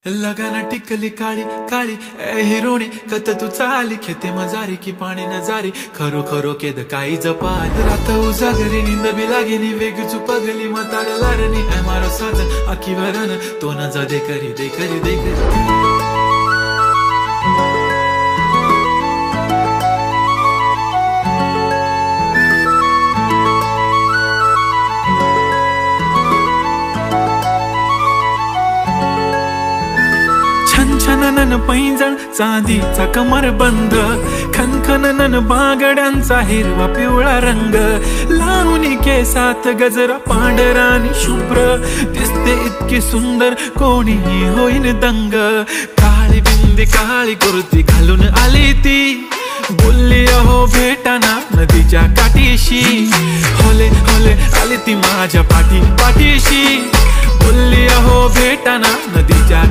लगाना टिकली काळी काळी ए हिरोणी कत तू चाली खेते मजारी की पाणी नजारी खरो खरो केद काही जपाल रात उजागरी नींद बी लागेनी वेग चुपगली म्हाताऱ्या लारणी ए मारो साजन आखी वरन तो न जा दे करी दे करी दे करी छनछनन पैंजण चांदीचा कमर बंद खनखनन बांगड्यांचा हिरवा पिवळा रंग लावणी केसात गजरा पांढरा आणि शुभ्र दिसते इतकी सुंदर कोणीही होईन दंग काळी बिंदी काळी कुर्ती घालून आली ती बोलली अहो भेटाना नदीच्या काठीशी होले होले आली ती माझ्या पाठीशी बोलली अहो भेटाना नदीच्या